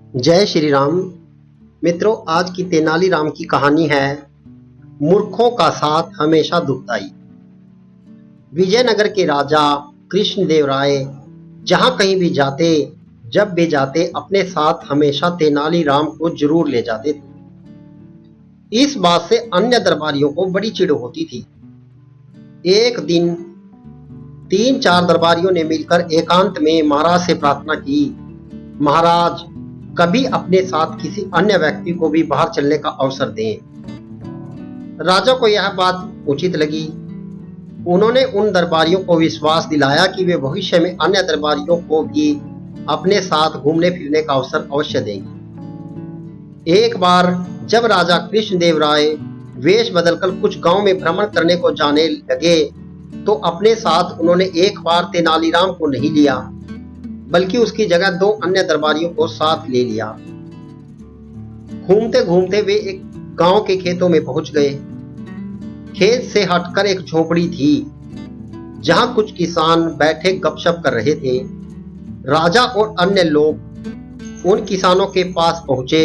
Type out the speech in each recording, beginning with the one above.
जय श्री राम। मित्रों, आज की तेनालीराम की कहानी है मूर्खों का साथ हमेशा दुखदाई। विजयनगर के राजा कृष्णदेवराय जहां कहीं भी जाते, जब भी जाते, अपने साथ हमेशा तेनालीराम को जरूर ले जाते थे। इस बात से अन्य दरबारियों को बड़ी चिढ़ होती थी। एक दिन 3-4 दरबारियों ने मिलकर एकांत में महाराज से प्रार्थना की, महाराज, कभी अपने साथ किसी अन्य व्यक्ति को भी बाहर चलने का अवसर दें। राजा को यह बात उचित लगी। उन्होंने उन दरबारियों को विश्वास दिलाया कि वे भविष्य में अन्य दरबारियों को भी अपने साथ घूमने फिरने का अवसर अवश्य देंगे। एक बार जब राजा कृष्णदेव राय वेश बदलकर कुछ गांव में भ्रमण करने को जाने लगे, तो अपने साथ उन्होंने एक बार तेनालीराम को नहीं लिया, बल्कि उसकी जगह 2 अन्य दरबारियों को साथ ले लिया। घूमते घूमते वे एक गांव के खेतों में पहुंच गए। खेत से हटकर एक झोपड़ी थी, जहां कुछ किसान बैठे गपशप कर रहे थे। राजा और अन्य लोग उन किसानों के पास पहुंचे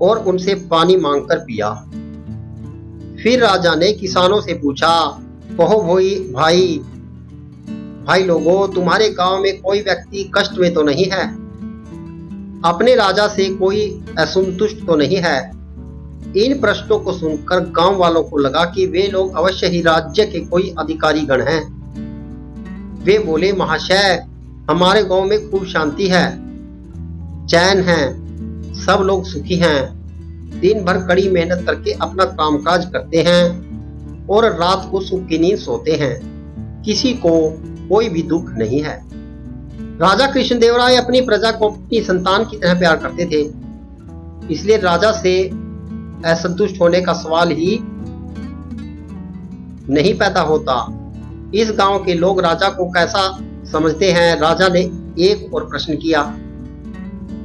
और उनसे पानी मांगकर पिया। फिर राजा ने किसानों से पूछा, कहो भाई लोगों, तुम्हारे गांव में कोई व्यक्ति कष्ट में तो नहीं है? अपने राजा से कोई असंतुष्ट तो नहीं है? इन प्रश्नों को सुनकर गांव वालों को लगा कि वे लोग अवश्य ही राज्य के कोई अधिकारी गण हैं। वे बोले, महाशय, हमारे गांव में खूब शांति है, चैन है, सब लोग सुखी हैं, दिन भर कड़ी मेहनत करके अपना कामकाज करते हैं और रात को सुख की नींद सोते हैं, किसी को कोई भी दुख नहीं है। राजा कृष्णदेवराय अपनी प्रजा को अपनी संतान की तरह प्यार करते थे, इसलिए राजा से असंतुष्ट होने का सवाल ही नहीं पैदा होता। इस गांव के लोग राजा को कैसा समझते हैं? राजा ने एक और प्रश्न किया।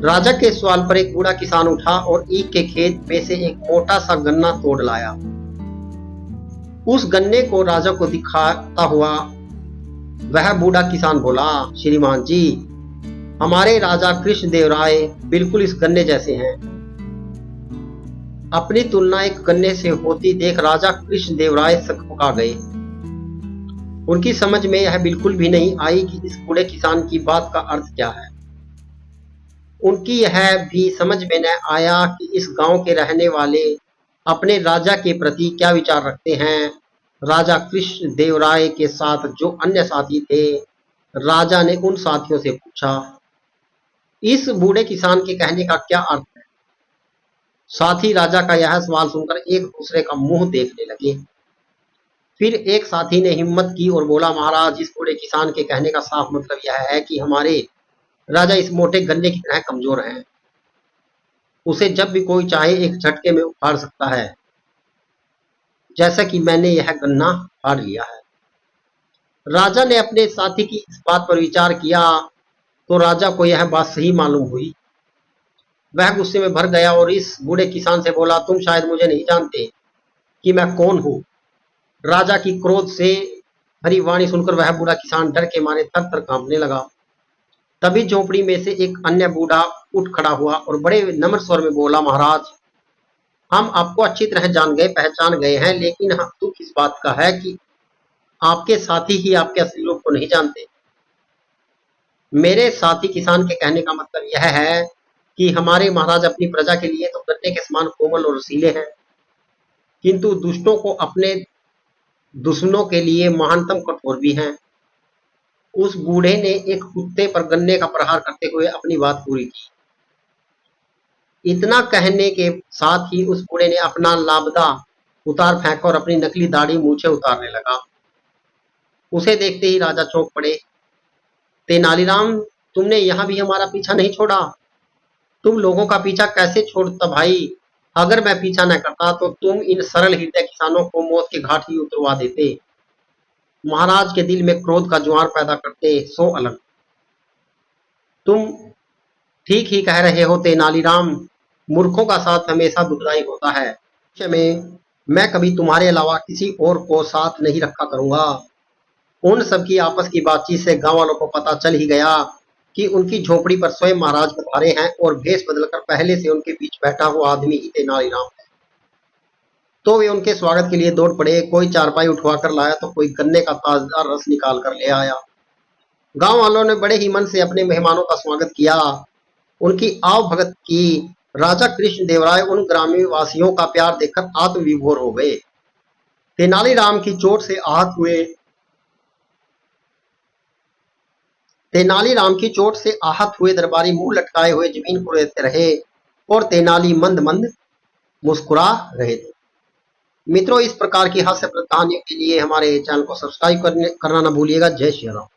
राजा के सवाल पर एक बूढ़ा किसान उठा और ईख के खेत में से एक मोटा सा गन्ना तोड़ लाया। उस गन्ने को राजा को दिखाता हुआ वह बूढ़ा किसान बोला, श्रीमान जी, हमारे राजा कृष्णदेवराय बिल्कुल इस गन्ने जैसे हैं। अपनी तुलना एक गन्ने से होती देख राजा कृष्णदेवराय सकपका गए। उनकी समझ में यह बिल्कुल भी नहीं आई कि इस बूढ़े किसान की बात का अर्थ क्या है। उनकी यह भी समझ में न आया कि इस गांव के रहने वाले अपने राजा के प्रति क्या विचार रखते हैं। राजा कृष्णदेवराय के साथ जो अन्य साथी थे, राजा ने उन साथियों से पूछा, इस बूढ़े किसान के कहने का क्या अर्थ है? साथी राजा का यह सवाल सुनकर एक दूसरे का मुंह देखने लगे। फिर एक साथी ने हिम्मत की और बोला, महाराज, इस बूढ़े किसान के कहने का साफ मतलब यह है कि हमारे राजा इस मोटे गन्ने की तरह कमजोर हैं। उसे जब भी कोई चाहे एक झटके में उखाड़ सकता है, जैसा कि मैंने यह गन्ना फाड़ लिया है। राजा ने अपने साथी की इस बात पर विचार किया तो राजा को यह बात सही मालूम हुई। वह गुस्से में भर गया और इस बूढ़े किसान से बोला, तुम शायद मुझे नहीं जानते कि मैं कौन हूं। राजा की क्रोध से भरी वाणी सुनकर वह बूढ़ा किसान डर के मारे थर थर कांपने लगा। तभी झोपड़ी में से एक अन्य बूढ़ा उठ खड़ा हुआ और बड़े नम्र स्वर में बोला, महाराज, हम आपको अच्छी तरह पहचान गए हैं, लेकिन दुख इस बात का है कि आपके साथी ही आपके असली रूप को नहीं जानते। मेरे साथी किसान के कहने का मतलब यह है कि हमारे महाराज अपनी प्रजा के लिए तो गन्ने के समान कोमल और रसीले हैं, किंतु दुष्टों को अपने दुश्मनों के लिए महानतम कठोर भी हैं। उस बूढ़े ने एक कुत्ते पर गन्ने का प्रहार करते हुए अपनी बात पूरी की। इतना कहने के साथ ही उस बूढ़े ने अपना लाबदा उतार फेंका और अपनी नकली दाढ़ी मूछें उतारने लगा। उसे देखते ही राजा चौंक पड़े। तेनालीराम, तुमने यहां भी हमारा पीछा नहीं छोड़ा। तुम लोगों का पीछा कैसे छोड़ता भाई? अगर मैं पीछा न करता तो तुम इन सरल हृदय किसानों को मौत के घाट ही उतरवा देते। महाराज के दिल में क्रोध का ज्वार पैदा करते, सो अलग। तुम ठीक ही कह रहे हो तेनालीराम, मूर्खों का साथ हमेशा दुखदायी होता है। भविष्य में मैं कभी तुम्हारे अलावा किसी और को साथ नहीं रखा करूंगा। उन सबकी आपस की बातचीत से गांव वालों को पता चल ही गया कि उनकी झोपड़ी पर स्वयं महाराज पधारे हैं और भेष बदलकर पहले से उनके बीच बैठा हुआ आदमी ही तेनालीराम है। तो वे उनके स्वागत के लिए दौड़ पड़े। कोई चारपाई उठवा कर लाया तो कोई गन्ने का ताजा रस निकाल कर ले आया। गांव वालों ने बड़े ही मन से अपने मेहमानों का स्वागत किया। उनकी आवभगत की। राजा कृष्ण देव राय उन ग्रामीण वासियों का प्यार देखकर आत्मविभोर हो गए। तेनालीराम की चोट से आहत हुए तेनालीराम की चोट से आहत हुए दरबारी मुंह लटकाए हुए जमीन को रहते रहे और तेनाली मंद मंद मुस्कुरा रहे थे। मित्रों, इस प्रकार की हास्यप्रद कहानियों के लिए हमारे चैनल को सब्सक्राइब करना ना भूलिएगा। जय श्री राम।